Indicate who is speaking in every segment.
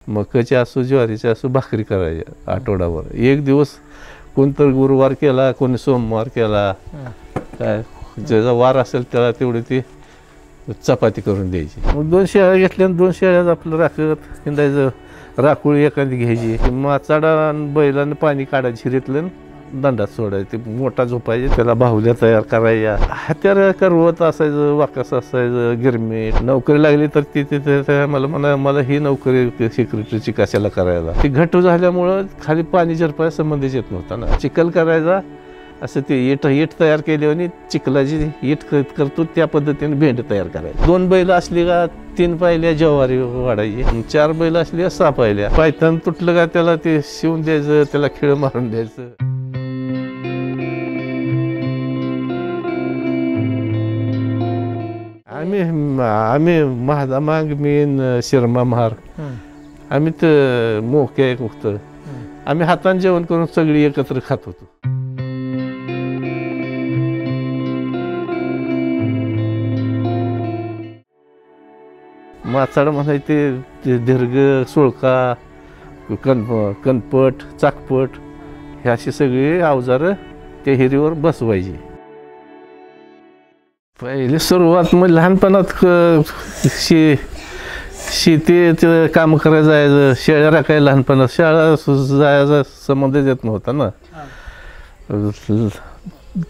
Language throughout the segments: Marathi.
Speaker 1: मकाची असो ज्वारीची असो भाकरी करायच्या आठवडाभर. एक दिवस कोणतर गुरुवार केला, कोणी सोमवार केला, काय ज्याचा वार असेल त्याला तेवढी ती चपाती करून द्यायची. मग 2 शेळ्या घेतल्या आणि 2 शेळ्यात आपलं राखत हिंडायचं. राखोळी एखादी घ्यायची, माचाडा आणि बैलानं पाणी काढायचं हिरीतलं, दंडात सोडायचं. ते मोठा झोपायचे, त्याला बाहुल्या तयार करायच्या. हत्यार करवत असायचं, वाकस असायचं, गिरमीट. नोकरी लागली तर तिथे मला ही नोकरी सिक्युरिटीची कशाला करायला. ती घट्ट झाल्यामुळं खाली पाणी झिरपाय संबंधीच येत नव्हता ना. चिखल करायचा असं ते इट तयार केली आणि चिखलाची इट करतो त्या पद्धतीने भेंड तयार करायची. 2 बैल असली का 3 पायल्या ज्वारी वाढायची, 4 बैल असली का 6 पायल्या. पायथन तुटलं का त्याला ते शिवून द्यायचं, त्याला खिळ मारून द्यायचं. आम्ही महादा मांग मी शिरमा महार आम्ही तर मोक्या एक उगत आम्ही हाताने जेवण करून सगळी एकत्र खात होतो. माचाड म्हणायचे दीर्घ, सुळका, कणपट, चाकपट हे अशी सगळी अवजारं त्या हिरीवर बसवायची. पहिली सुरुवात मग लहानपणात शेतीचं काम करायला जायचं, शेळ्या राखायला लहानपणात. शाळा जायचा संबंध येत नव्हता ना.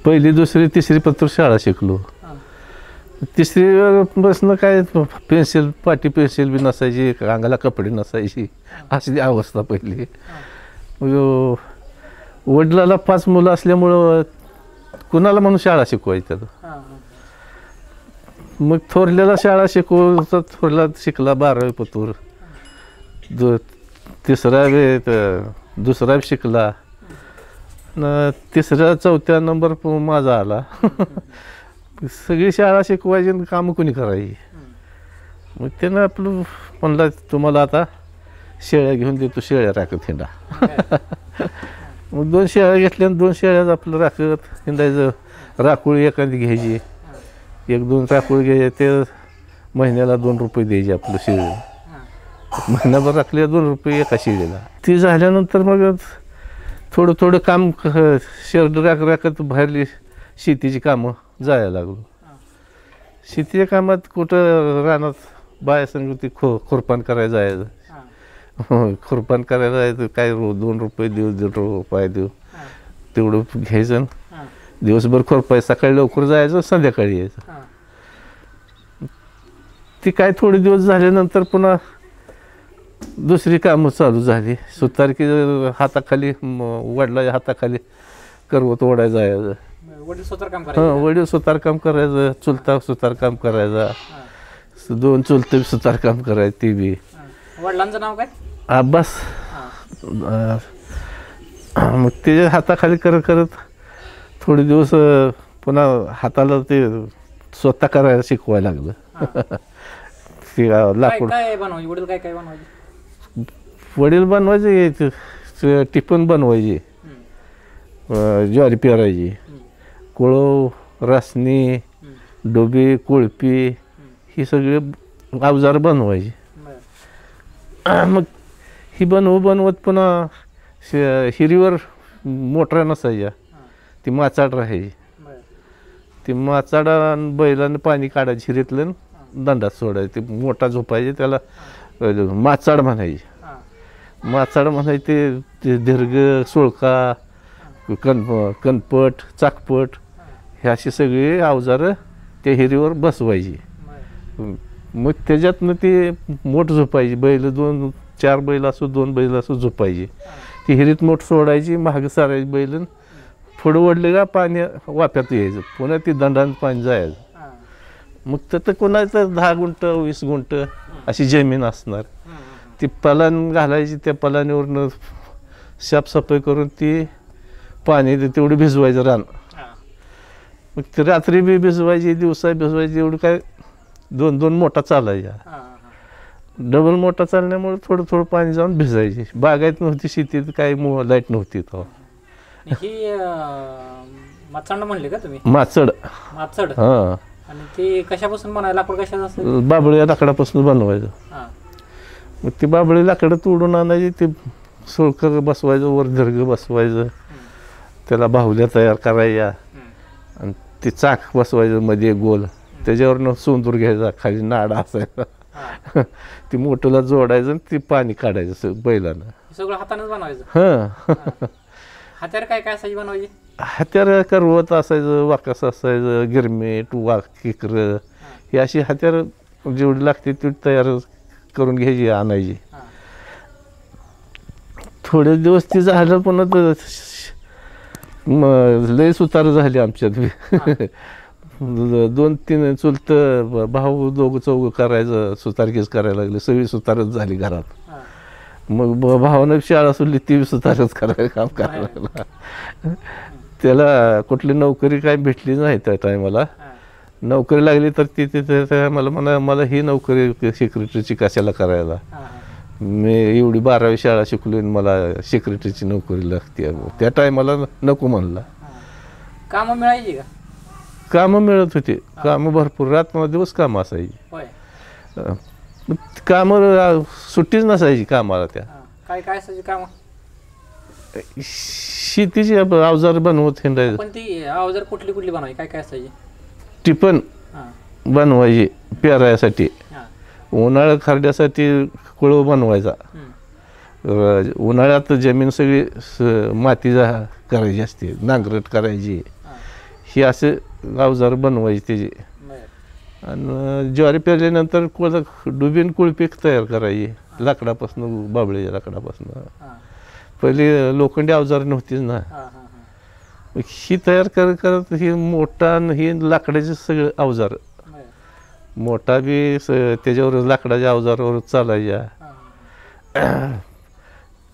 Speaker 1: 1ली, 2री, 3री पत्र शाळा शिकलो. 3री बसणं काय पाटी पेन्सिल बी नसायची, अंगाला कपडे नसायची, अशी अवस्था पहिली. वडिलाला 5 मुलं असल्यामुळं कुणाला म्हणून शाळा शिकवायची. मग थोरल्याला शाळा शिकवलं, थोरला शिकला 12वी पतूर, 2रा शिकला, 3ऱ्या 4थ्या नंबर माझा आला. सगळी शाळा शिकवायची आणि कामं कोणी करायची. मग त्यानं आपलं म्हणलं तुम्हाला आता शेळ्या घेऊन देतो, शेळ्या राखत हिंडा. मग 2 शेळ्या घेतल्या आणि 2 शेळ्यात आपलं राखत हिंडायचं. राखोळी एखादी घ्यायची, 1-2 राखोळी घ्यायचे, ते महिन्याला 2 रुपये द्यायचे आपलं शेळी. महिनाभर राखले 2 रुपये एका शेळीला. ती झाल्यानंतर मग थोडं काम शेड राखत बाहेरली शेतीची कामं जायला लागलो. शेतीच्या कामात कुठं रानात बायासंग ती खुरपान करायला जायचं. खुरपान करायला जायचं, काय 2 रुपये देऊ, 1.5 रुपये देऊ, तेवढं घ्यायचं. दिवसभर खुरपाय, सकाळी लवकर जायचं, संध्याकाळी यायचं. ती काय थोडे दिवस झाल्यानंतर पुन्हा 2री कामं चालू झाली. सुतारकी हाताखाली, वडिलाच्या हाताखाली करवत ओढायला जायचं. वडील सुतारकाम करायचं, चुलता सुतारकाम करायचा, 2 चुलते सुतारकाम करायचं. ती बी
Speaker 2: वडिलांचं नाव काय?
Speaker 1: अब्बास. मग त्याच्या हाताखाली करत थोडे दिवस पुन्हा हाताला ते स्वतः करायला शिकवायला लागलं. ते लाकूड
Speaker 2: वडील काय बनवायचे?
Speaker 1: वडील बनवायचे, टिफिन बनवायची, ज्वारी पेरायची, कोळव, रासणी, डोबी, कोळपी ही सगळी अवजार बनवायची. मग ही बनवत पुन्हा हिरीवर मोटऱ्या नसायच्या, ती माचाड राहायची. ती माचाडा आणि बैलानं पाणी काढायचं हिरीतलं, दंडात सोडायचं. ते मोठा झोपायचे, त्याला माचाड म्हणायची. माचाड म्हणायचे ते दीर्घ, सुळका, कणपट, चाकपट हे अशी सगळी अवजारं त्या हिरीवर बसवायची. मग त्याच्यातनं ती मोठ झोपायची. 4 बैल असो, 2 बैल असो झोपायची. ती हिरीत मोठ सोडायची, महाग सारायची बैलन. पुढं ओढले का पाणी वाफ्यात यायचं, पुन्हा ती दंडानं पाणी जायचं. मग तर कोणाचं 10 गुंठ 20 गुंठ अशी जमीन असणार. ती पलान घालायची, त्या पलानीवरनं साफसफाई करून ती पाणी तेवढी भिजवायचं रान. मग ती रात्री बी भिजवायची, दिवसा भिजवायची. एवढं काय 2-2 मोठा चालायच्या. डबल मोठा चालण्यामुळे थोडं पाणी जाऊन भिजायची. बागायत नव्हती, शेतीत काही लाईट नव्हती तेव्हा.
Speaker 2: ही माचाड म्हणले का तुम्ही?
Speaker 1: माचड. हां.
Speaker 2: आणि ते कशापासून बनवायला? लाकूड कशाचं असतं?
Speaker 1: बाबळ्या लाकडापासून बनवायचं. मग ती बाबळी लाकडं तोडून आणायची, ते सोळकर बसवायचं, वर दर्ग बसवायचं, त्याला बाहुल्या तयार करायच्या आणि ते चाक बसवायचं मध्ये गोल, त्याच्यावरनं सोंदूर घ्यायचा, खाली नाडा असायचा ती मोठूला जोडायचं आणि ती पाणी काढायचं बैलानं.
Speaker 2: सगळं हातानेच बनवायचं.
Speaker 1: हां
Speaker 2: हात्यार काय काय असायची बनवायची?
Speaker 1: हत्यार करवत असायचं, वाकस असायचं, गिरमेट, किकर, ही अशी हत्यार जेवढी लागते तेवढी तयार करून घ्यायची, आणायची. थोडे दिवस ती झालं, पण लय सुतार झाली आमच्यात. 2-3 चुलत भाऊ दोघं चौघं करायचं, सुतारकीच करायला लागले, सगळी सुतारच झाली घरात. मग भावानं शाळा सोडली, ती सुतारच करायला काम करायला लागला. त्याला कुठली नोकरी काय भेटली नाही त्या टायमाला. नोकरी लागली तर ती तिथे मला ही नोकरी सेक्रेटरीची कशाला करायला, मी एवढी 12वी शाळा शिकलो, मला सेक्रेटरीची नोकरी लागते. त्या टायमाला नको म्हणला.
Speaker 2: कामं मिळायची का?
Speaker 1: कामं मिळत होती, कामं भरपूर, दिवस कामं असायची. कामं सुट्टीच नसायची कामाला. त्या
Speaker 2: काय काय असायची कामं?
Speaker 1: शेतीची अवजार बनवत हिंडायचं.
Speaker 2: पण ती अवजार कुठली कुठली बनवायची, काय काय असायची?
Speaker 1: टिपण बनवायची पेरायसाठी, उन्हाळ्यात खारड्यासाठी कुळव बनवायचा, उन्हाळ्यात जमीन सगळी मातीचा करायची असते, नांगरट करायची, ही असे अवजार बनवायची त्याची. आणि ज्वारी पेरल्यानंतर डुबीन कुळपीक तयार करायची लाकडापासून, बाबळीच्या लाकडापासून. पहिली लोखंडी अवजार नव्हतीच ना, ही तयार करत ही मोठा ही लाकडाचे सगळे अवजार, मोठा बी त्याच्यावर लाकडाच्या अवजारावर चालायच्या.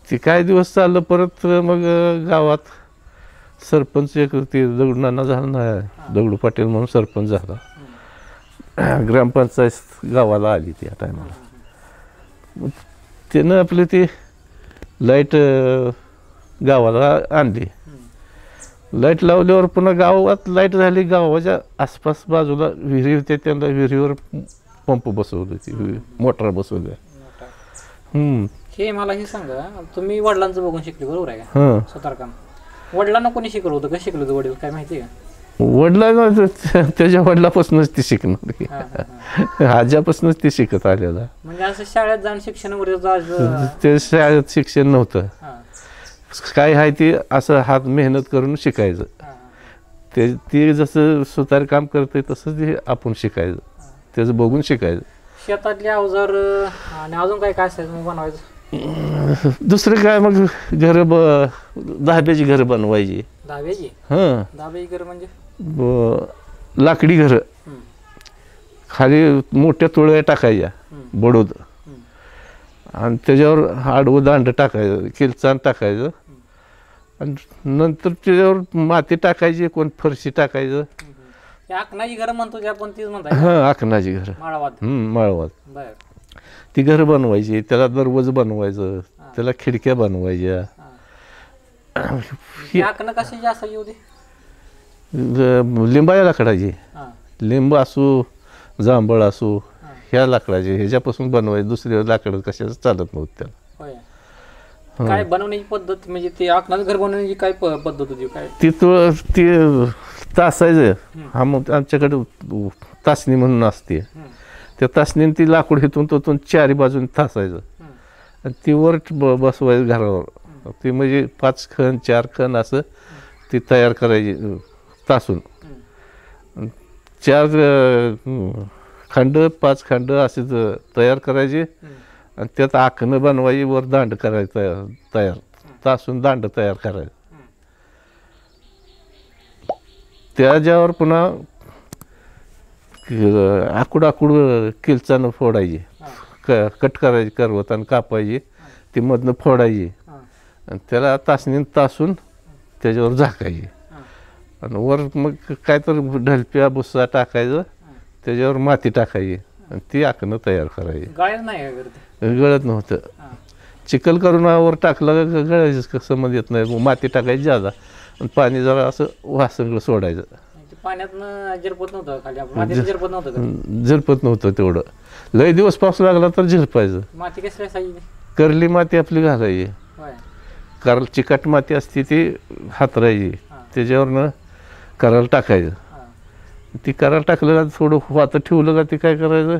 Speaker 1: ते काही दिवस चाललं, परत मग गावात सरपंच एक ते दगडूनाना झाला ना, दगडू पाटील म्हणून सरपंच झाला. ग्रामपंचायत गावाला आली त्या टायमाला. त्यानं आपली ती लाईट गावाला आणली. लाईट लावल्यावर पुन्हा गावात लाईट झाली, गावाच्या आसपास बाजूला विहिरी होते, त्यांना विहिरीवर पंप बसवले, ती मोटर बसवल्या.
Speaker 2: हे मला हे सांगा, तुम्ही वडिलांचं बघून शिकले बरोबर आहे का सुतारकाम? वडिलांना कोणी शिकवलं होतं, कसं शिकलं होतं वडील, काय माहिती आहे का?
Speaker 1: वडिलांना त्याच्या वडिलापासूनच ती शिकणार की आज्यापासूनच ती शिकत आलेला.
Speaker 2: म्हणजे असं शाळेत जाऊन शिक्षण वगैरे?
Speaker 1: ते शाळेत शिक्षण नव्हतं, काय आहे ती असं हात मेहनत करून शिकायचं. ती जसं सुतार काम करते तसं ते आपण शिकायचं, त्याचं बघून शिकायचं.
Speaker 2: शेतातले अवजार आणि अजून काय काय असायचं मग बनवायचं?
Speaker 1: दुसरं काय मग धाब्याची घरं बनवायची.
Speaker 2: धाब्याची? धाब्याची घरं म्हणजे
Speaker 1: लाकडी घरं, खाली मोठ्या तुळया टाकायच्या बडोद, आणि त्याच्यावर आडवं दांड टाकायचं, किलचान टाकायचं, आणि नंतर त्याच्यावर माती टाकायची, कोण फरशी टाकायचं.
Speaker 2: आखनाची घरं म्हणतो आपण, तीच म्हणतात?
Speaker 1: आखनाची घरं,
Speaker 2: माळवात.
Speaker 1: माळवात ती घरं बनवायची, त्याला दरवाज बनवायचं, त्याला खिडक्या बनवायच्या.
Speaker 2: आखणं कशाची असायची होती?
Speaker 1: लिंबाच्या लाकडाची, लिंब असू जांभळ असू, ह्या लाकडाची, ह्याच्यापासून बनवायची. दुसरी लाकडं कशाचं चालत नव्हतं त्याला.
Speaker 2: काय बनवण्याची पद्धत, म्हणजे ते आखणाचं घर बनवण्याची काय पद्धत होती? काय
Speaker 1: ती तासायचं, आमच्याकडे तासणी म्हणून असते, त्या तासणीने ती लाकूड हिथून तिथून चारी बाजून तासायचं, आणि ती वर बसवायचं घरावर. ती म्हणजे 5 खण 4 खण असं ती तयार करायची तासून. 4 खंड 5 खंड असे तयार करायचे, आणि त्यात आखणं बनवायची, वर दांड करायचं तयार, तासून दांड तयार करायचं. त्याच्यावर पुन्हा आकूड किलचानं फोडायची, कट करायची करवत आणि कापायची, ती मधनं फोडायची, आणि त्याला तासणीनं तासून त्याच्यावर झाकायची, आणि वर मग काय तर ढलप्या भुस्सा टाकायचं, त्याच्यावर माती टाकायची, आणि ती आखणं तयार करायची. गळत नव्हतं. चिखल करून वर टाकलं गळायचं कसं मध्ये येत नाही. माती टाकायची जादा, आणि पाणी जरा असं वासंगळं सोडायचं.
Speaker 2: पाण्यातनं झिरपत नव्हतं खाली मातीत झिरपत नव्हतं का?
Speaker 1: झिरपत नव्हतं तेवढं. लय दिवस पाऊस लागला तर झिरपायचं.
Speaker 2: माती कसली असायची?
Speaker 1: करली माती आपली घालायची.
Speaker 2: होय.
Speaker 1: कारण चिकट माती असते ती हातरायची, त्याच्यावरनं करायला टाकायचं. ती करायला टाकलं का थोडं वातं ठेवलं का ती काय करायचं,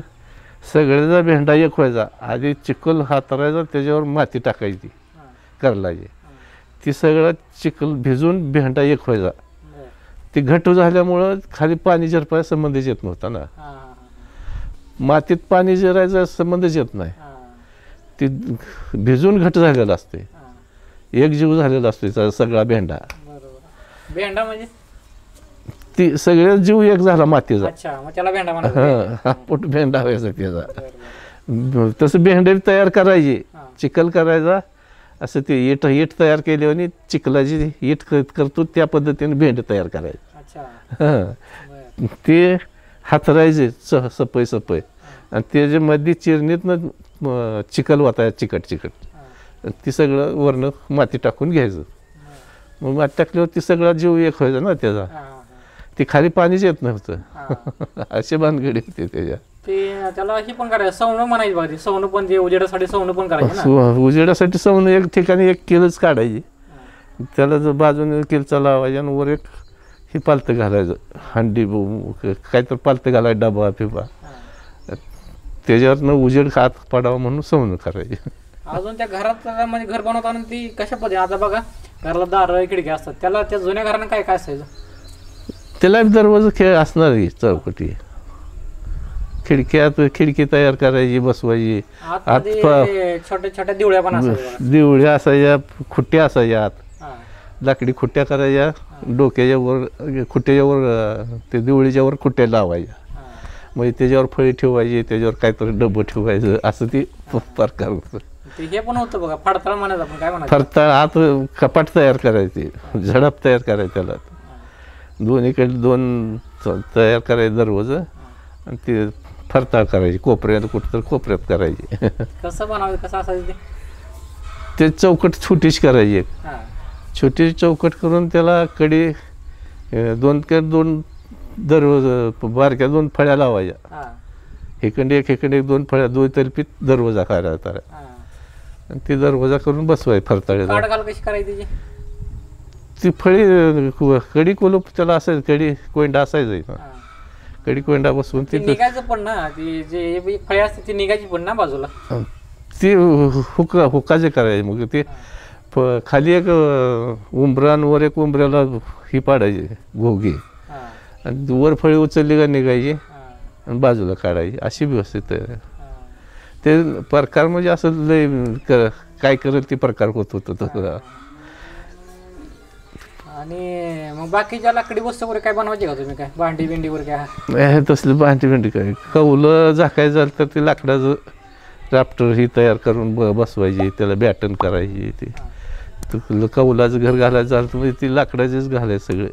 Speaker 1: सगळ्याचा भेंडा एक व्हायचा. आधी चिखल हातरायचा, त्याच्यावर माती टाकायची करलाची. ती सगळं चिखल भिजून भेंडा एक व्हायचा. ती घट झाल्यामुळं खाली पाणी जिरपायचा संबंधच येत नव्हता ना. मातीत पाणी जिरायचा संबंधच येत नाही. ती भिजून घट झालेला असते, एक जीव झालेला असतो सगळा भेंडा.
Speaker 2: भेंडा म्हणजे
Speaker 1: ती सगळे जीव एक झाला मातीचा.
Speaker 2: अच्छा, मग त्याला भेंडा म्हणायचं.
Speaker 1: पोट भेंडा व्हायचा त्याचा. तसं भेंडे तयार करायची, चिखल करायचा. असं ते इट तयार केली आणि चिखलाची इट करतो त्या पद्धतीने भेंडे तयार करायचे. ते हातरायचे सपय सपय आणि त्याच्यामध्ये चिरणीतनं चिखल वाटायचं चिकट. ती सगळं वरनं माती टाकून घ्यायचं. मग माती टाकल्यावर ती सगळा जीव एक व्हायचा ना त्याचा. ती खाली पाणीच येत नव्हतं. असे भानगडी होते त्याच्या.
Speaker 2: ते त्याला हे पण करायचं, सवणं म्हणायची बघा. सवणं पण ते उजेडासाठी सवणं पण करायचं.
Speaker 1: उजेडासाठी सवणं एक ठिकाणी एक केलंच काढायची. त्याला जर बाजूने केलचा लावायचा आणि वर एक हे पालतं घालायचं, हंडी काहीतरी पालतं घालायचं, डबा फिबा. त्याच्यावरनं उजेड हात पडावा म्हणून सवणं करायची.
Speaker 2: अजून त्या घरात म्हणजे घर बनवताना ती कशा पद्धती, आता बघा घराला दार खिडक्या असतात, त्याला त्या जुन्या घरानं काय काय असायचं?
Speaker 1: त्याला दरवाजा खेळ असणार की चौकटी, खिडकी तयार करायची, बसवायची.
Speaker 2: छोट्या छोट्या दिवळ्या पण असायच्या,
Speaker 1: दिवळ्या असायच्या, खुट्ट्या असायच्या. लाकडी खुट्ट्या करायच्या, डोक्याच्या वर खुट्ट्याच्या वर ते दिवळीच्या वर खुट्ट्या लावायच्या. म्हणजे त्याच्यावर फळी ठेवायची, त्याच्यावर काहीतरी डबं ठेवायचं, असं ते प्रकार होतं.
Speaker 2: हे पण होतं बघा, फडताळ म्हणायचं आपण, काय म्हणायचं,
Speaker 1: फडताळ. आत कपाट तयार करायची, झडप तयार करायची, त्याला दोन्हीकडे दोन तयार करायचे दरवाजा आणि ते फरताळ करायची. कोपऱ्यात कुठं तर कोपऱ्यात करायची.
Speaker 2: कसं बनावं, कसं असायचं
Speaker 1: ते चौकट छोटीच करायची, एक छोटी चौकट करून त्याला कडे दोन दरवाजा बारक्या 2 फळ्या लावायच्या. हेकडे एक 2 फळ्या, 2 तर्फीत दरवाजा करायचा आणि ती दरवाजा करून बसवाय फरताळीला.
Speaker 2: कशी करायची
Speaker 1: ती फळी कडी कोलप त्याला असायचं, कडी कोंडा असायचं. कडी कोंडा बसवून ती
Speaker 2: निघायचं पण ना, ती जे फळे असते ती निघायची पण ना बाजूला.
Speaker 1: ती हुकाचे करायचे. मग ते खाली एक उंबरांवर एक उंबऱ्याला ही पाडायची घोगी आणि वर फळी उचलली का निघायची आणि बाजूला काढायची. अशी व्यवस्थित ते प्रकार म्हणजे असं लय काय करेल ते प्रकार होत होतं तसं.
Speaker 2: आणि मग बाकीच्या लाकडी वस्तू वगैरे काय बनवायचे का तुम्ही, काय भांडी बिंडी वगैरे काय?
Speaker 1: तसली भांडी काय कौलं झाकायचं झालं तर ते लाकडाचं राफ्टर ही तयार करून बसवायची, त्याला बॅटन करायची. ते कौलाचं घर घालायचं झालं तर म्हणजे ती लाकडाचेच घालायचे सगळे.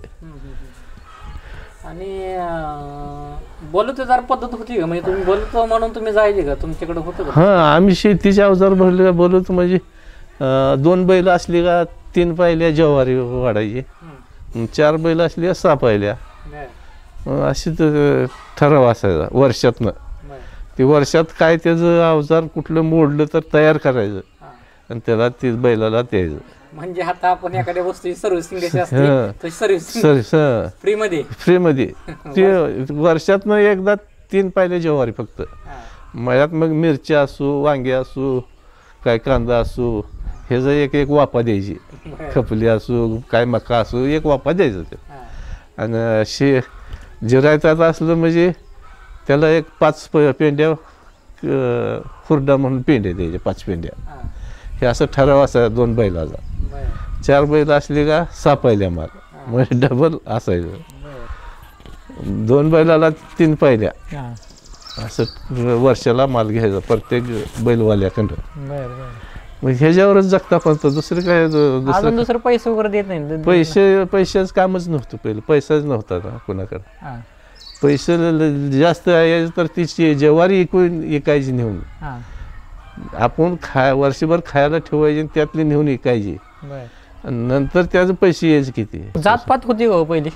Speaker 2: आणि बोलतो जरा पद्धत होती का, म्हणजे तुम्ही बोलतो म्हणून तुम्ही जायचे का, तुमच्याकडे होतं का?
Speaker 1: हां, आम्ही शेतीचे अवजार भरले का बोलतो. म्हणजे 2 बैल असली का 3 पायल्या ज्वारी वाढायची, 4 बैल असली का 6 पायल्या. अशी तर ठराव असायचा वर्षातनं. ते वर्षात काय त्याचं अवजार कुठलं मोडलं तर तयार करायचं आणि त्याला ती बैलाला द्यायचं.
Speaker 2: म्हणजे आता आपण एखाद्या वस्तूची सर्व्हिसिंग कशी असते, सर्व्हिसिंग
Speaker 1: फ्रीमध्ये ते वर्षातनं एकदा 3 पायल्या ज्वारी फक्त. मळ्यात मग मिरच्या असू, वांगे असू, काय कांदा असू, ह्याचा एक वापा द्यायची. खपली असू, काय मका असू, एक वापा द्यायचं ते. आणि जिरायचं असलं म्हणजे त्याला एक 5 पेंड्या हुरडा म्हणून पेंड्या द्यायच्या, 5 पेंड्या. हे असं ठराव असायचा 2 बैलाचा. 4 बैल असली का 6 पायल्या माल, म्हणजे डबल असायचं. 2 बैलाला 3 पायल्या, असं वर्षाला माल घ्यायचा प्रत्येक बैलवाल्याकडं. मग ह्याच्यावरच जगता पडतं, दुसरं काय.
Speaker 2: दुसरं पैसे वगैरे देत नाही.
Speaker 1: पैशाचं कामच नव्हतं पहिलं, पैसाच नव्हता ना कोणाकडे. पैसे जास्त यायचं तर ती ज्वारी विकायची नेऊन, आपण वर्षभर खायला ठेवायची आणि त्यातली नेऊन विकायची. नंतर त्याचे पैसे यायचे किती.
Speaker 2: जातपात होती हो पहिली.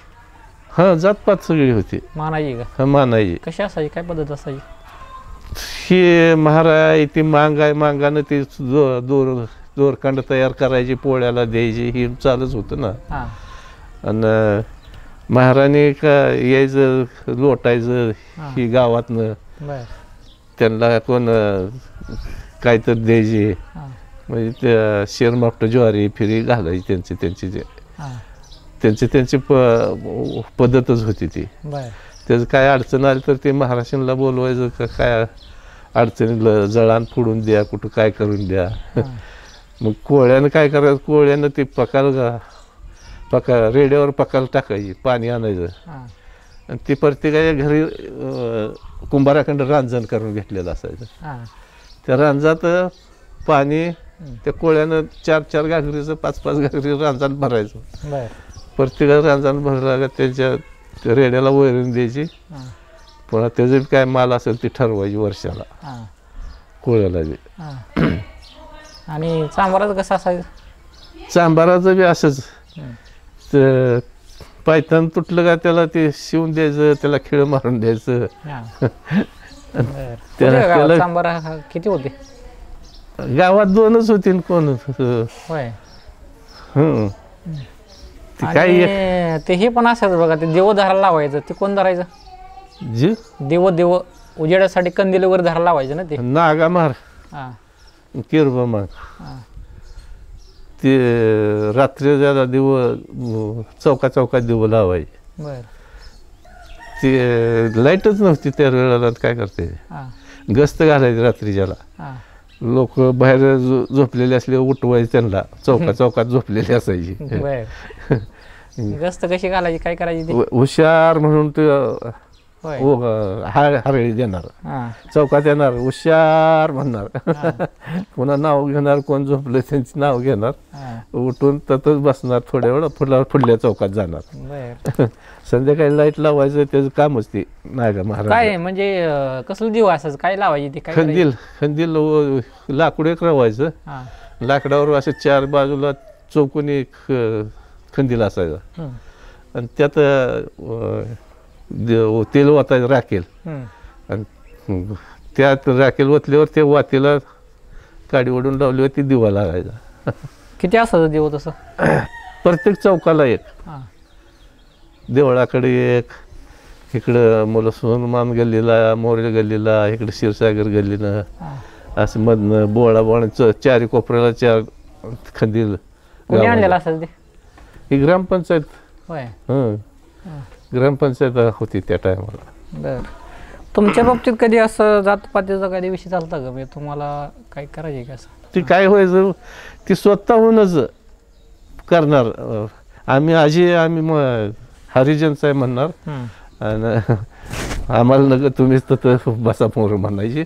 Speaker 1: हां जातपात सगळी होती.
Speaker 2: मानाई का?
Speaker 1: हा मानाई.
Speaker 2: कशी असायची, काय पद्धत असायची?
Speaker 1: ही महाराय ती मांगाय मांगानं ती दोरखंड तयार करायची, पोळ्याला द्यायची, ही चालूच होतं ना.
Speaker 2: हां
Speaker 1: आणि महाराणी का यायचं लोटायचं ही गावातनं,
Speaker 2: बर.
Speaker 1: त्यांना कोण काहीतरी द्यायचे.
Speaker 2: हां
Speaker 1: म्हणजे त्या शेरमापटं ज्वारी फिरी घालायची त्यांची
Speaker 2: हां
Speaker 1: त्यांची पद्धतच होती ती.
Speaker 2: बर.
Speaker 1: त्याचं काय अडचण आली तर ते महाराष्ट्राला बोलवायचं का काय अडचणीला जळान फोडून द्या, कुठं काय करून द्या. मग कोळ्यानं काय करायचं, कोळ्यानं ते रेड्यावर पकाल टाकायची, पाणी आणायचं
Speaker 2: हां
Speaker 1: आणि ते प्रत्येकाच्या घरी कुंभाराखंड रांजण करून घेतलेलं असायचं.
Speaker 2: हां
Speaker 1: त्या रांजात पाणी त्या कोळ्यानं 4-4 घागरीचं 5-5 घागरी रांजण भरायचं.
Speaker 2: बर.
Speaker 1: प्रत्येकाला रांजण भरला का त्यांच्या रेड्याला वैरण द्यायची.
Speaker 2: हां
Speaker 1: पुन्हा त्याचं बी काय माल असेल ती ठरवायची वर्षाला
Speaker 2: हां
Speaker 1: कोळ्याला बी.
Speaker 2: हां आणि चांभाराचं कसं असायचं?
Speaker 1: चांभाराचं बी असंच. तर पायथन तुटलं का त्याला ते शिवून द्यायचं, त्याला खिळ मारून द्यायचं.
Speaker 2: हां बर.
Speaker 1: त्याला
Speaker 2: चांभार किती होते?
Speaker 1: गावात 2च होती कोण.
Speaker 2: होय.
Speaker 1: ते काय
Speaker 2: आणि ते हे पण असायचं बघा, ते देव धरायला लावायचं, ते कोण धरायचं?
Speaker 1: जी
Speaker 2: देव उजेडासाठी कंदील वगैरे धरायला लावायचं ना ते.
Speaker 1: नागा मार
Speaker 2: हां
Speaker 1: किरबा माग
Speaker 2: हां
Speaker 1: ते रात्री ज्याला चौकात दिव लावायचे.
Speaker 2: बर.
Speaker 1: ते लाईटच नव्हती त्या वेळेला, काय करते
Speaker 2: हां
Speaker 1: गस्त घालायची रात्रीच्याला.
Speaker 2: हां
Speaker 1: लोक बाहेर झोपलेले असले उठवायचे त्यांना, चौकात झोपलेली असायची.
Speaker 2: बर. गस्त कशी घालायची, काय करायची ती?
Speaker 1: हुशार म्हणून ते
Speaker 2: होय.
Speaker 1: हरळी देणार,
Speaker 2: हां
Speaker 1: चौकात येणार, हुशार म्हणणार, पुन्हा नाव घेणार, कोण झोपलं त्यांची नाव घेणार,
Speaker 2: हां
Speaker 1: उठून ततच बसणार, थोड्या वेळा पुढल्या चौकात जाणार.
Speaker 2: बर.
Speaker 1: संध्याकाळी लाईट लावायचं, त्याचं कामच ते नागा महाराज.
Speaker 2: काय म्हणजे कसलं देव असायचं, काय लावायची ती, काय
Speaker 1: खंदील लाकूड एक रवायचं,
Speaker 2: हां
Speaker 1: लाकडावर असे 4 बाजूला चौकोनी खंदील असायचा आणि त्यात तेल ओतायचं राखेल आणि त्यात राखेल ओतल्यावर ते वातीला काडी ओढून लावल्यावर ती दिवा लागायचा.
Speaker 2: किती असायचं देव तसं?
Speaker 1: प्रत्येक चौकाला एक,
Speaker 2: हां
Speaker 1: देवळाकडे एक, इकडं मुलसमान गल्लीला, मोरे गल्लीला, इकडं क्षीरसागर गल्लीनं,
Speaker 2: हां.
Speaker 1: असं मधनं बोळा 4 कोपऱ्याला 4 खंदील.
Speaker 2: कोणी आणलेलं असायचं ते?
Speaker 1: ही ग्रामपंचायत.
Speaker 2: होय.
Speaker 1: ग्रामपंचायत होती त्या टायमाला.
Speaker 2: बर. तुमच्या बाबतीत कधी असं जातपातीचा कधी विषय चालता का, म्हणजे तुम्हाला काय करायचे का असं?
Speaker 1: ती काय व्हायचं, ती स्वतःहूनच करणार. आम्ही हरिजनचं आहे म्हणणार आणि आम्हाला नका तुम्हीच तर बसा मोर म्हणायची.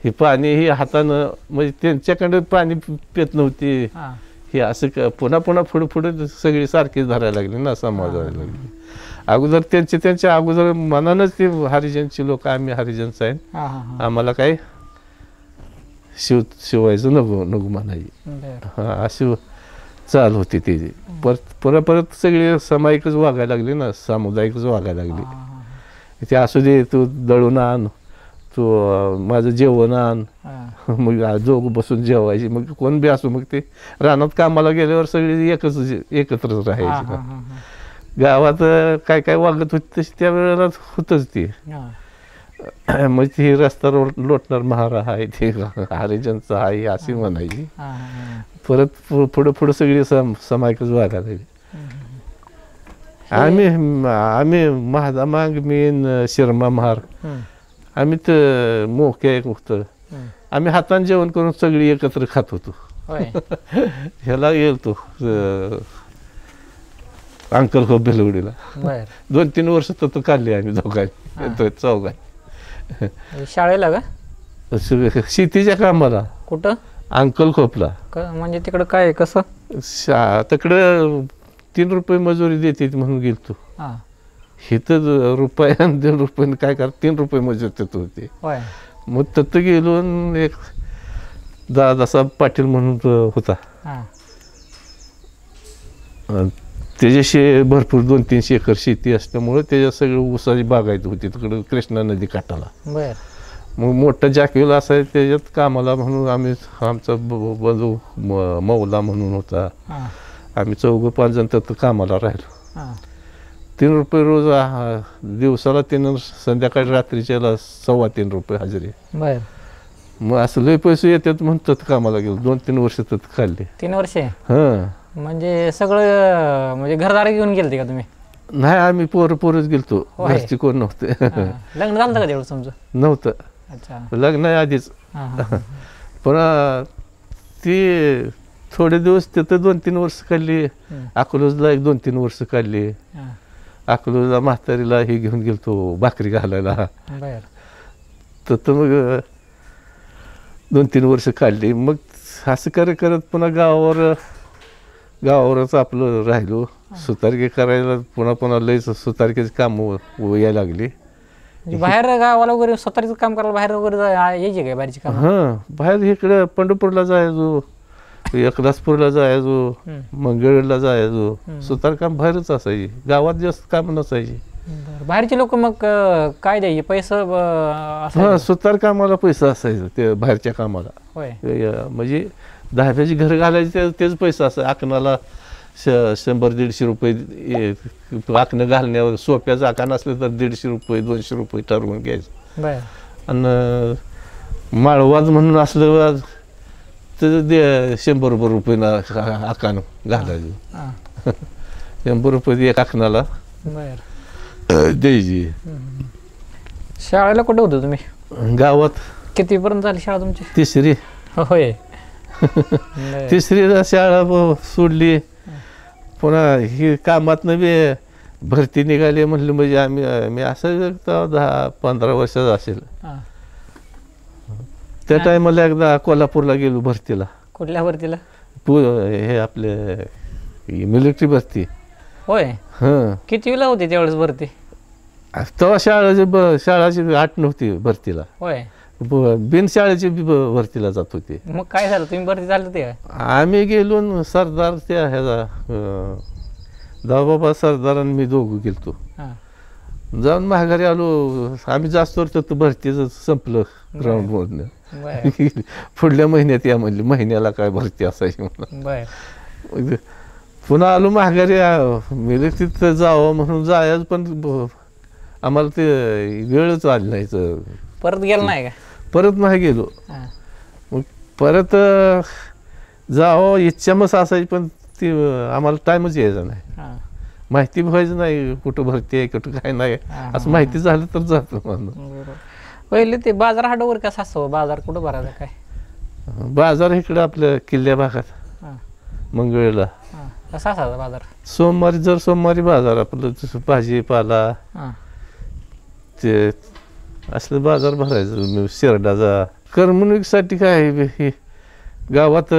Speaker 1: हे पाणी ही हातानं, म्हणजे त्यांच्याकडे पाणी पित नव्हती. हे असं पुन्हा पुढे सगळी सारखीच धरायला लागली ना, समाजाला लागली. अगोदर त्यांच्या अगोदर मनानंच ते हरिजनची लोक, आम्ही हरिजनचं आहे, आम्हाला काय शिवायचं नको म्हणायची. अशी चाल होती त्याची. परत सगळी सामायिकच वागायला लागली ना, सामुदायिकच वागायला लागली. ते असू दे, तू दळून आण, तू माझं जेवण आण, मग जोग बसून जेवायची. मग कोण बी असो, मग ते रानात कामाला गेल्यावर सगळी एकत्रच राहायची ना. गावात काय वागत होती तशी त्या वेळेला होतच ती. मग ती रस्ता लोटणार महारा आहे, ते हरिजनचा आहे अशी म्हणायची. परत पुढं सगळी समायकच वागायला लागली. आम्ही महादा मांग, मी शिरमा महार, आम्ही तर मोके होतं, आम्ही हाताने जेवण करून सगळी एकत्र खात होतो. ह्याला गेलतो अंकल खोप बेलवडीला, 2-3 वर्ष तर काढली आम्ही दोघांनी, चौघांनी.
Speaker 2: शाळेला का?
Speaker 1: शेतीच्या कामाला.
Speaker 2: कुठं?
Speaker 1: अंकल खोपला.
Speaker 2: म्हणजे तिकडं काय कसं?
Speaker 1: तिकडं 3 रुपये मजुरी देते म्हणून गेलतो. इथं ₹1 आणि ₹1.5 काय कर, 3 रुपये मजूर तिथं होते. मग तिथं गेलो, एक दादासाहेब पाटील म्हणून होता, त्याच्याशी भरपूर 200-300 एकर शेती असल्यामुळे त्याच्या सगळं ऊसाची बागायत होती तिकडं कृष्णा नदी काठाला.
Speaker 2: बर
Speaker 1: मग मोठं जॅकवेल असायचं त्याच्यात कामाला म्हणून आम्ही आमचा बंधू मौला म्हणून होता. आम्ही 4-5 जण तिथं कामाला राहिलो. 3 रुपये रोज दिवसाला 3, संध्याकाळी रात्रीच्याला 3.25 रुपये हजेरी.
Speaker 2: बर
Speaker 1: मग असं लय पैसे येतात म्हणून तिथं कामाला गेलो. 2-3 वर्ष तिथं खाल्ली.
Speaker 2: 3 वर्षे
Speaker 1: हां
Speaker 2: म्हणजे सगळं म्हणजे घरदार घेऊन गेलते का तुम्ही?
Speaker 1: नाही आम्ही पोरच गेलतो. घरची कोण नव्हते.
Speaker 2: लग्न झालं का तेवढं तुमचं?
Speaker 1: नव्हतं.
Speaker 2: अच्छा
Speaker 1: लग्न आधीच. पण ती थोडे दिवस तिथं 2-3 वर्ष काढली. अकलूजला 1-2-3 वर्ष काढली. अकलूजला म्हातारीला हे घेऊन गेलतो भाकरी घालायला.
Speaker 2: बर
Speaker 1: तर मग 2-3 वर्ष काढली. मग असं करत पुन्हा गावावरच आपलं राहिलो. सुतारकी करायला पुन्हा लयच सुतारकीची कामं यायला लागली.
Speaker 2: बाहेर गावाला वगैरे स्वतःच काम करायला बाहेर वगैरे यायचे काय बाहेरची काम?
Speaker 1: हां बाहेर इकडे पंढरपूरला जायचो, एकदासपूरला जायचो, मंगळवेढला जायचो. सुतारकाम बाहेरच असायची. गावात जास्त काम नसायची.
Speaker 2: बाहेरचे लोक मग काय द्यायचे पैसे?
Speaker 1: हां सुतारकामाला पैसा असायचा ते बाहेरच्या कामाला.
Speaker 2: होय
Speaker 1: म्हणजे 10 घरं घालायचे तेच पैसा असायचा. आकणाला 100-150 रुपये आकणं घालण्यावर. सोप्याचं आकान असलं तर 150 रुपये 200 रुपये ठरवून घ्यायचं. आणि माळवाज म्हणून असलं तर 100 रुपये आकान घालायचं. 100 रुपये एक आकणाला द्यायची.
Speaker 2: शाळेला कुठं होतं तुम्ही?
Speaker 1: गावात.
Speaker 2: कितीपर्यंत झाली शाळा तुमची?
Speaker 1: 3री.
Speaker 2: होय
Speaker 1: 3रीला शाळा सोडली. पुन्हा ही कामातनं बी भरती निघाली म्हणलं म्हणजे मी असं 10-15 वर्षाचा असेल. त्या टायमाला एकदा कोल्हापूरला गेलो भरतीला.
Speaker 2: कुठल्या भरतीला?
Speaker 1: हे आपले मिलिटरी भरती.
Speaker 2: होय
Speaker 1: हां
Speaker 2: कितवीला होती त्यावेळेस भरती?
Speaker 1: तेव्हा शाळाची 8 नव्हती भरतीला.
Speaker 2: होय
Speaker 1: बिनशाळेची भरतीला जात होती.
Speaker 2: मग काय झालं तुम्ही भरती झालं ते?
Speaker 1: आम्ही गेलो सरदार त्या ह्याचा दाबाबा सरदार आणि मी दोघं गेलतो. जाऊन माघारी आलो. आम्ही जास्त तर भरतीच संपलं ग्राउंडवरनं. पुढल्या महिन्यात या म्हणली. महिन्याला काय भरती असायची म्हणून. पुन्हा आलो माघारी. मिलिटरीत जावं म्हणून जायचं पण आम्हाला ते वेळच आली नाही.
Speaker 2: परत गेलं नाही का?
Speaker 1: परत नाही गेलो. मग परत जावं इच्छा मस्त असायची पण ती आम्हाला टाईमच यायचा नाही. माहिती व्हायचं नाही कुठं भरती आहे कुठं काय नाही. असं माहिती झालं तर जातो म्हणून.
Speaker 2: पहिले ते बाजार हाट वगैरे कसं असतो? बाजार कुठं भरायचा काय?
Speaker 1: बाजार इकडं आपल्या किल्ल्या भागात मंगळवेढला.
Speaker 2: कसा असायचा बाजार?
Speaker 1: सोमवारी बाजार आपलं भाजीपाला ते असलं बाजार भरायचं. शेरडाचा करमणुकीसाठी काय हे गावात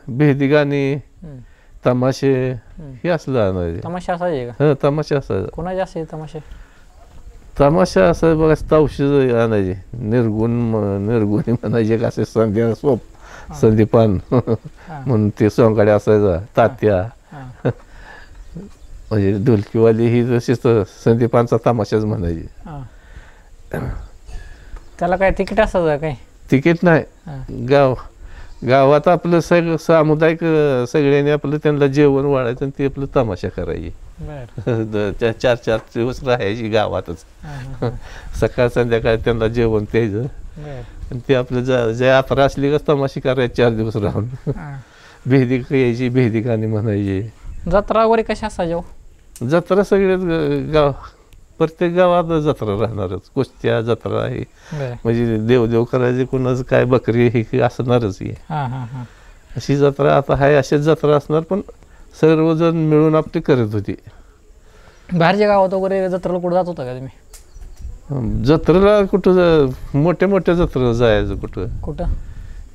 Speaker 1: भेदी गाणी तमाशे हे असलं आणायचे.
Speaker 2: तमाशा असायचे का?
Speaker 1: हां तमाशा असायचा.
Speaker 2: कोणाचे असायचे तमाशे?
Speaker 1: तमाशा असायचा बघा. तावशी आणायचे. निर्गुणी म्हणायचे का असे संदीपान म्हणून ते सोंगाड्या असायचा. तात्या म्हणजे ढोलकीवाली ही जशी संदीपानचा तमाशाच म्हणायची.
Speaker 2: त्याला काय तिकीट असायचं काय?
Speaker 1: तिकीट नाही. गावात आपलं सगळं सामुदायिक सगळ्यांनी आपलं त्यांना जेवण वाढायचं आणि ते आपलं तमाशा करायची. 4 दिवस राहायची गावातच. सकाळ संध्याकाळ त्यांना जेवण द्यायचं आणि ते आपलं यात्रा असली का तमाशी करायची 4 दिवस राहून. भेदी यायची. भेदी गाणी म्हणायची.
Speaker 2: जत्रा वगैरे कशा असायच्या?
Speaker 1: जत्रा सगळ्यात प्रत्येक गावात जत्रा राहणारच. कुस्त्या जत्रा आहे म्हणजे देवदेव करायचे. कोणाचं काय बकरी हे असणारच आहे. अशी जत्रा आता आहे. अशीच जत्रा असणार पण सर्वजण मिळून आपली करत होती.
Speaker 2: बाहेरच्या गावात वगैरे जत्रेला कुठं जात होता का तुम्ही?
Speaker 1: जत्रेला कुठं मोठ्या जत्रेला जायचं. कुठं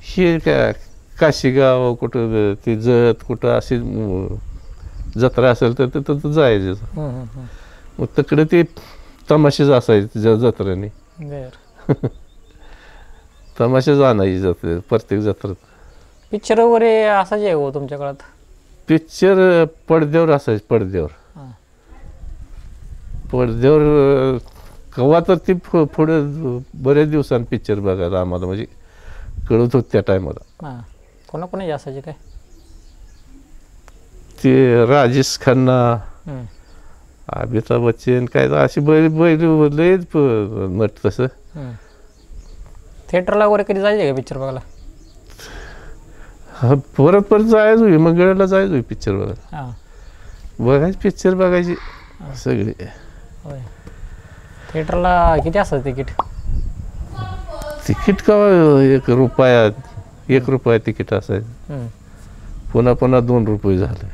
Speaker 1: हे काय काशीगाव कुठं ती जत कुठं अशी जत्रा असेल तर तिथं जायचं. मग तिकडे ते तमाशेच असायचे जत्रेने. तमाशेच आणायची जत्रे प्रत्येक जत्रेत.
Speaker 2: पिक्चर वगैरे असायचे हो तुमच्या काळात?
Speaker 1: पिक्चर पडद्यावर असायचं. पडद्यावर केव्हा तर ती पुढे बरेच दिवसांनी पिक्चर बघायला आम्हाला म्हणजे कळत होत त्या टायमाला.
Speaker 2: कोणाकोणाची असायची काय?
Speaker 1: ते राजेश खन्ना, अमिताभ बच्चन, काय अशी लयच नट. तसं
Speaker 2: थिएटरला वगैरे कधी जायचे का पिक्चर बघायला?
Speaker 1: परत जायचो, मंगळवारला जायचो पिक्चर बघायला. बघायचे पिक्चर बघायची सगळे.
Speaker 2: थिएटरला किती असतं तिकीट?
Speaker 1: तिकीट का 1 रुपया तिकीट असायचं. पुन्हा 2 रुपये झाले.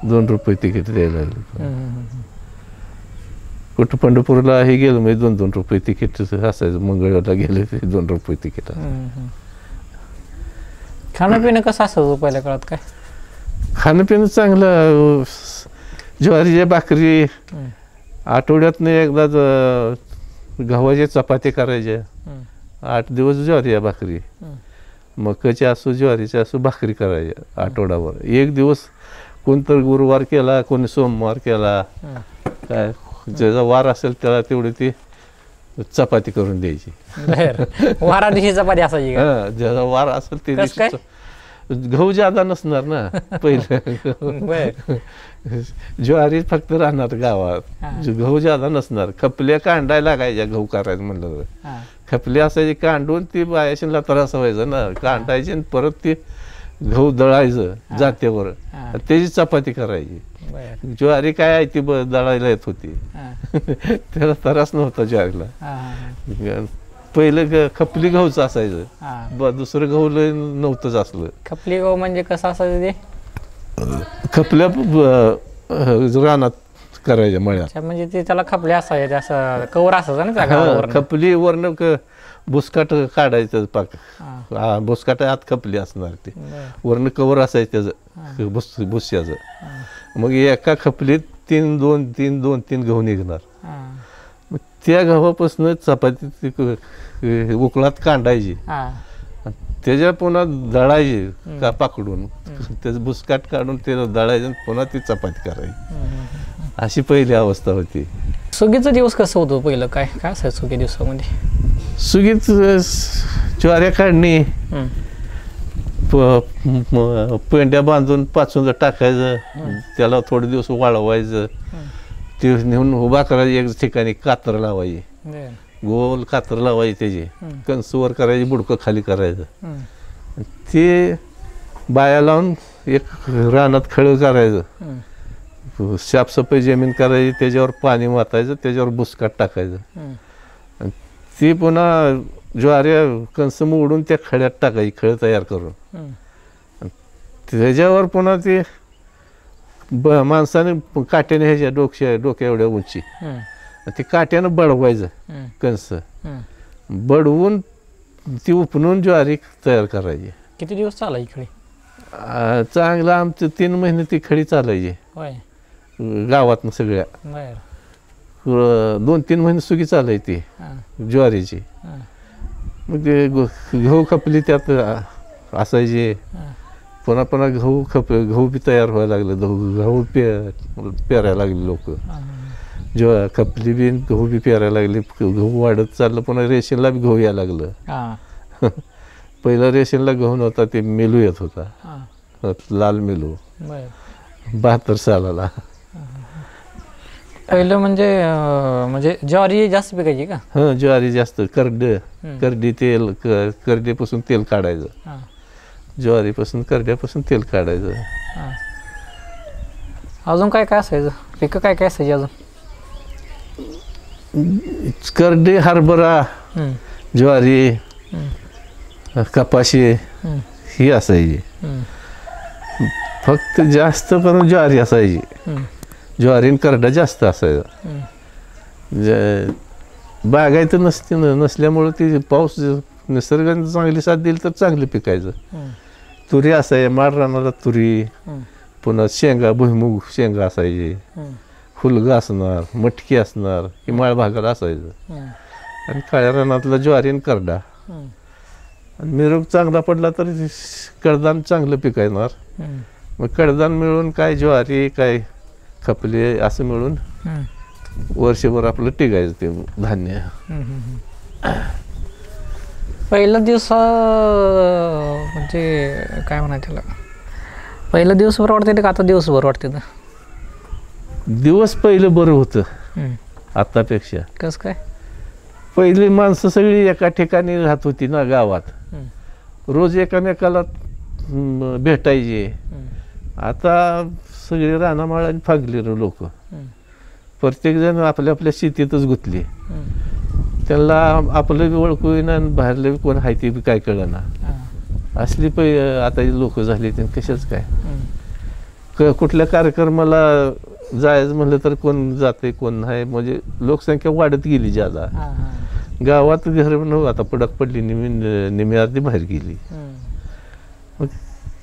Speaker 1: 2 रुपये तिकीट द्यायला लागले. कुठं पंढरपूरला हे गेलो म्हणजे 2-2 रुपये तिकीट असायचं. मंगळवारला गेले ते 2 रुपये तिकीट.
Speaker 2: खाणं पिणं कसं असायचं पहिल्या काळात? काय
Speaker 1: खाणं पिणं चांगलं. ज्वारीच्या भाकरी, आठवड्यातनं एकदा गव्हाच्या चपाती करायच्या. 8 दिवस ज्वारीच्या भाकरी. मकाच्या असो ज्वारीच्या असो भाकरी करायच्या आठवडाभर. 1 दिवस कोणतर गुरुवार केला, कोणी सोमवार केला, काय ज्याचा वार असेल त्याला तेवढी ती चपाती करून द्यायची.
Speaker 2: वारा दिवशी चपाती असायची?
Speaker 1: ज्याचा वार असेल ते दिवशी. गहू ज्यादा नसणार ना पहिलं. ज्वारी फक्त राहणार गावात. गहू ज्यादा नसणार. खपल्या कांडायला लागायच्या गहू करायचं म्हणलं तर. खपली असायची, कांडून ती बायाशीला त्रास व्हायचं ना. कांडायची आणि परत ती गहू दळायचं जात्यावर, त्याची चपाती करायची. ज्वारी काय आहे ती दळायला येत होती. त्याला त्रास नव्हता ज्वारीला. पहिलं खपली गहूच असायचं. दुसरं गहू नव्हतंच असलं.
Speaker 2: खपली गहू म्हणजे कसं असायचं ते?
Speaker 1: खपल्या रानात करायच्या मळ्यात.
Speaker 2: म्हणजे ते त्याला खपल्या असायचे, असं कवर असायचं ना.
Speaker 1: खपली वरनं बुसकाट काढायचं पाक. बुसकाट आत खपली असणार. ते वरनं कवर असायचं त्याचं भुस्याचं. मग एका खपलीत 3 गहू निघणार. मग त्या गव्हापासून चपाती उकळात कांडायची, त्याच्या पुन्हा दळायची का पाकडून. त्याचं बुसकाट काढून ते दळायचं, पुन्हा ती चपाती करायची. अशी पहिली अवस्था होती.
Speaker 2: सुगीचा दिवस कसं होतं पहिलं? काय काय असायचं सुगी दिवसामध्ये?
Speaker 1: सुगीत ज्वाऱ्या काढणी, पेंड्या बांधून पाचून टाकायचं, त्याला थोडे दिवस वाळवायचं, ते नेऊन उभा करायची. एक ठिकाणी कातर लावायची, गोल कातर लावायची, त्याची कणसूवर करायची, बुडकं खाली करायचं. ते बाया लावून एक रानात खळ करायचं, साफसफाई जमीन करायची, त्याच्यावर पाणी वाचायचं, त्याच्यावर बुसकाट टाकायचं. ती पुन्हा ज्वाऱ्या कणस मोडून त्या खड्यात टाकायची, खळ तयार करून. त्याच्यावर पुन्हा ते माणसाने काट्याने ह्याच्या डोक्या एवढ्या उंची ते काट्यानं बडवायचं कणस. बडवून ती उपणून ज्वारी तयार करायची.
Speaker 2: किती दिवस चालायची खडी?
Speaker 1: चांगलं आमचं 3 महिने ती खडी चालायची गावातनं सगळ्या. 2-3 महिने सुगी चालायची ज्वारीची. मग ते गहू खपली त्यात असायचे. पुन्हा गहू बी तयार व्हायला लागलं. गहू पेरायला लागले लोक. जेव्हा खपली बी गहू बी पेरायला लागले. गहू वाढत चाललं. पुन्हा रेशनला बी गहू यायला लागलं. पहिला रेशनला गहू नव्हता, ते मेलू येत होता, लाल मेलू. 72 सालाला.
Speaker 2: पहिलं म्हणजे ज्वारी जास्त पिकायची का?
Speaker 1: हा, ज्वारी जास्त. करडी तेल, करडीपासून तेल काढायचं. ज्वारीपासून करड्यापासून तेल काढायचं.
Speaker 2: अजून काय काय असायचं पिकं? काय काय असायची अजून?
Speaker 1: करडी, हरभरा, ज्वारी, कपाशी ही असायची. फक्त जास्त करून ज्वारी असायची. ज्वारी करडा जास्त असायचा. बागायचं नसल्यामुळं ती पाऊस निसर्गाने चांगली साथ दिली तर चांगली पिकायचं. तुरी असायची, माड रानाला तुरी, पुन्हा शेंगा, भुईमुग शेंगा असायची, फुलगा असणार, मटकी असणार, हिमाळ भागाला असायचं. आणि काळ्या रानातला ज्वारी आणि करडा. आणि मिरग चांगला पडला तर कडधान चांगलं पिकायणार. मग कडधान मिळून काय ज्वारी काय खपली असं मिळून वर्षभर आपलं टिकायचं ते धान्य.
Speaker 2: पहिला दिवस म्हणजे काय म्हणा त्याला, पहिला दिवस बरं वाटते का आता दिवस बरं वाटते?
Speaker 1: दिवस पहिलं बरं होतं आतापेक्षा.
Speaker 2: कसं काय?
Speaker 1: पहिली माणसं सगळी एका ठिकाणी राहत होती ना गावात, रोज एकामेकाला भेटायचे. आता सगळे रानामाळाने फागले लोक, प्रत्येकजण आपल्या आपल्या शेतीतच गुंतले. त्यांना आपलं बी ओळखू येईना आणि बाहेरलं बी कोण आहे ते बी काय कळना. असली आता लोक झाली ते कशाच काय. कुठल्या कार्यक्रमाला जायचं म्हणलं तर कोण जाते कोण नाही, म्हणजे लोकसंख्या वाढत गेली ज्यादा. गावात घर आता पडक पडली, निमी अर्धी बाहेर गेली. मग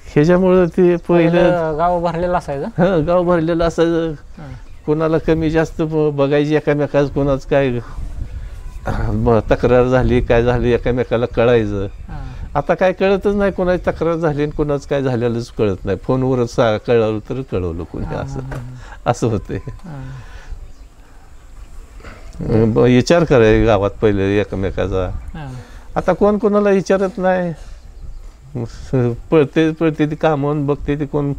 Speaker 1: ह्याच्यामुळं ते पहिलं
Speaker 2: गाव भरलेलं असायचं.
Speaker 1: हां, गाव भरलेलं असायचं. कोणाला कमी जास्त बघायची एकामेकाच, कोणाच काय तक्रार झाली काय झाली एकामेकाला कळायचं. आता काय कळतच नाही, कोणाची तक्रार झाली आणि कोणाच काय झालेलंच कळत नाही. फोनवरच कळवलं तर कळवलं कोणी, असं होते. विचार करायचा गावात पहिले एकमेकाचा. आता कोण कोणाला विचारत नाही. पळते ती कामं बघते ती, कोण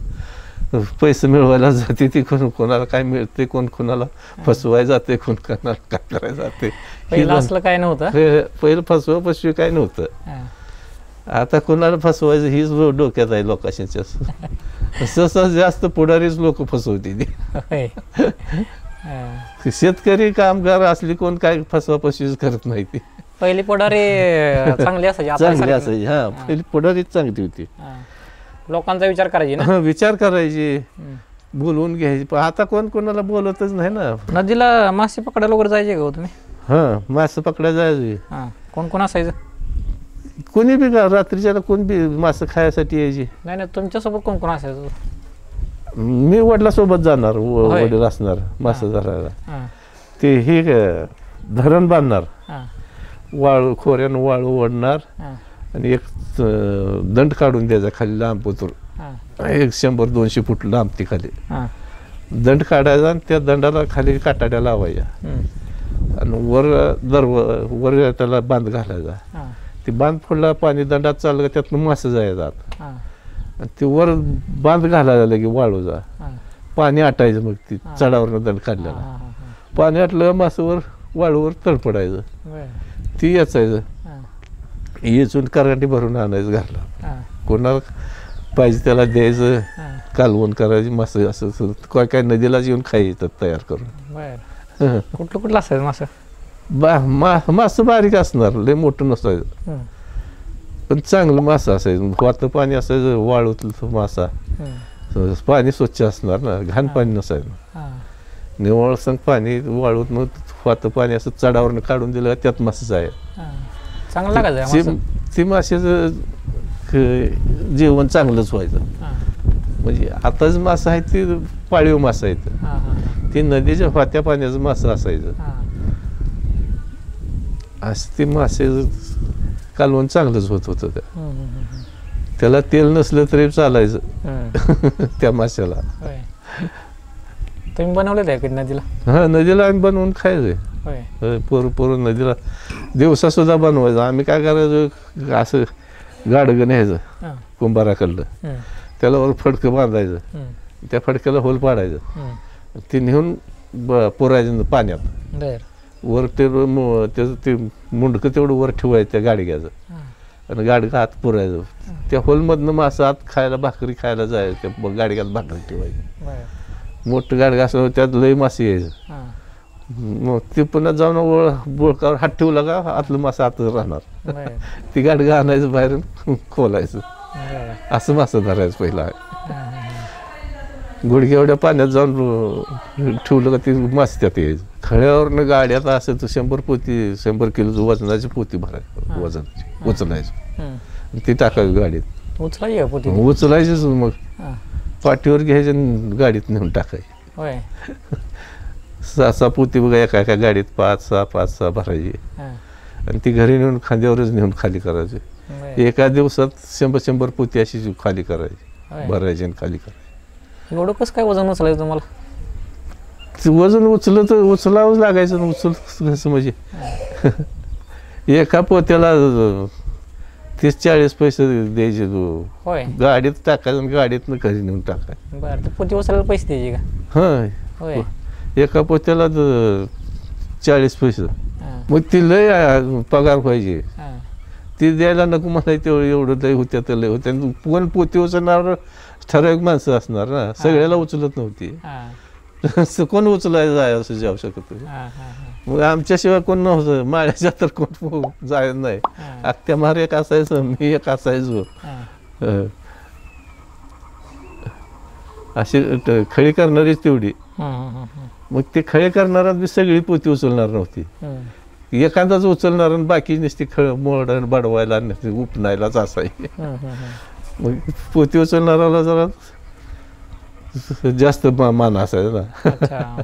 Speaker 1: पैसे मिळवायला जाते ती, कोण कोणाला काय मिळते, कोण कोणाला फसवाय जाते, कोण कोणाला काय करायला जाते.
Speaker 2: पहिलं असलं काय नव्हतं.
Speaker 1: पहिलं फसवा फसवी काय नव्हतं. आता कोणाला फसवायचं हीच डोक्यात आहे लोकांच्या. सहसा जास्त पुढारीच लोक फसवते ती. शेतकरी कामगार असली कोण काय फसवा फसवीच करत नाही ती.
Speaker 2: पहिली पुढारी चांगली असायची.
Speaker 1: चांगली असायची. हा, पहिली पुढारीच चांगली होती.
Speaker 2: लोकांचा विचार करायची ना.
Speaker 1: हा, विचार करायची, बोलवून घ्यायची. पण आता कोण कोणाला बोलतच नाही ना.
Speaker 2: नदीला मासे पकडायला वगैरे जायचे का तुम्ही?
Speaker 1: हा, मासे पकडायला जायचे.
Speaker 2: कोण कोण असायचं?
Speaker 1: कोणी बी रात्रीच्याला कोण बी मासे खायसाठी यायची.
Speaker 2: नाही नाही, तुमच्यासोबत कोण कोण असायचं?
Speaker 1: मी वडिलासोबत जाणार, वडील असणार मासे धरायला. ते हे धरण बांधणार, वाळू खोऱ्यानं वाळू ओढणार आणि एक दंड काढून द्यायचा खाली लांब उतर, एक 100-200 फूट लांब ती खाली दंड काढायचा आणि त्या दंडाला खाली काटाड्या लावायच्या आणि वर त्याला बांध घालायचा. ती बांध फोडला, पाणी दंडात चाललं त्यातनं मासे जायचं. आणि ते वर बांध घालायला लगे वाळूचा, पाणी आटायचं. मग ती चढावरनं दंड काढलेला पाणी आटलं, मासवर वाळूवर तडपडायचं. ती याचायचं, येचून करांटी भरून आणायचं घरला. कोणाला पाहिजे त्याला द्यायचं, कालवण करायची. मासे असं काय काय नदीला येऊन खायचं तयार करून.
Speaker 2: कुठलं कुठलं असायचं मासं?
Speaker 1: मासं बारीक असणार, लय मोठं नसायचं, पण चांगलं मासं असायचं. वातं पाणी असायचं, वाळूतलं मासा. पाणी स्वच्छ असणार ना, घाण पाणी नसायचं. निवळ संग पाणी वाळूत मग वातं पाणी असं चढावरनं काढून दिलं त्यात मासं आहे.
Speaker 2: चांगलं लागायचं.
Speaker 1: ती माशाचं जेवण चांगलंच व्हायचं. म्हणजे आताच मासं आहे ती पाळीव मासं आहेत, ती नदीच्या वात्या पाण्याचं मासं असायचं. असं ती मासे कालवण चांगलंच होत होतं. त्याला तेल नसलं तरी चालायचं त्या माशाला.
Speaker 2: तुम्ही बनवलं आहे नदीला?
Speaker 1: हा, नदीला आम्ही बनवून खायचंय. पोरं नदीला दिवसा सुद्धा बनवायचं. आम्ही काय करायचं, असं गाडगं न्यायचं कुंभाराकडलं, त्याला वर फडकं बांधायचं, त्या फडक्याला होल पाडायचं, ते नेऊन पुरायचं पाण्यात. वर त्याचं ते मुंडकं तेवढं वर ठेवायचं त्या गाडग्याचं आणि गाडगं आत पुरायचं. त्या होलमधनं मासं आत खायला, भाकरी खायला जायचं. त्या गाडग्यात भाकरी ठेवायची. मोठं गाडगं असं त्यात लय मासे यायचं. मग ते पुन्हा जाऊन बोळकावर हात ठेवला का आतलं मासं आत राहणार. ती गाडगं आणायचं बाहेर खोलायचं. असं मासं धरायचं पहिला. गुडघ्या एवढ्या पाण्यात जाऊन ठेवलं का ती मासे त्यात यायचं. खळ्यावरनं गाड्यात असं तर 100 किलो वजनाची पोती भरायची, वजनाची उचलायचं, ती टाकायची गाडीत. उचलायचीच मग पाठीवर घ्यायची आणि गाडीत नेऊन टाकायची. 6 पोती बघा एका गाडीत 5-6 भरायची आणि ती घरी नेऊन खांद्यावरच नेऊन खाली करायची. एका दिवसात 100 पोती अशी खाली करायची, भरायची आणि खाली करायची.
Speaker 2: एवढं कसं काय वजन उचलायचं तुम्हाला?
Speaker 1: ते वजन उचलावंच लागायचं ना, कसं म्हणजे एका पोत्याला 30-40 पैसे द्यायचे तू.
Speaker 2: होय.
Speaker 1: गाडीत टाकायचं आणि गाडीतनं घरी नेऊन टाकाय.
Speaker 2: बरं, ते पोती उचलायला पैसे द्यायचे का? होय.
Speaker 1: एका पोत्याला 40 पैसे.
Speaker 2: हां.
Speaker 1: मग ती लय पगार पाहिजे,
Speaker 2: हां.
Speaker 1: ती द्यायला नको म्हणाय तेवढं एवढं लय होत्या तर लय होत्या. कोण पोती उचलणार ठराविक माणसं असणार ना, सगळ्याला उचलत नव्हती.
Speaker 2: हां.
Speaker 1: कोण उचलायला जाय असं जाऊ शकत होतं.
Speaker 2: हां, हां, हां.
Speaker 1: मग आमच्याशिवाय कोण नव्हतं, माळ्याच्या तर कोण जायच नाही.
Speaker 2: हां.
Speaker 1: अख्ख्या मार एक असायचं, मी एक असायचो.
Speaker 2: हां.
Speaker 1: अशी खळी करणारीच तेवढी.
Speaker 2: हां, हां, हां, हां.
Speaker 1: मग ते खळे करणारा बी सगळी पोती उचलणार नव्हती.
Speaker 2: हं.
Speaker 1: एखादाच उचलणार आणि बाकी नुसती मोड बडवायला उपनायलाच असायची.
Speaker 2: हं, हं, हं.
Speaker 1: मग पोती उचलणाराला जरा जास्त मान असायचं ना.
Speaker 2: अच्छा.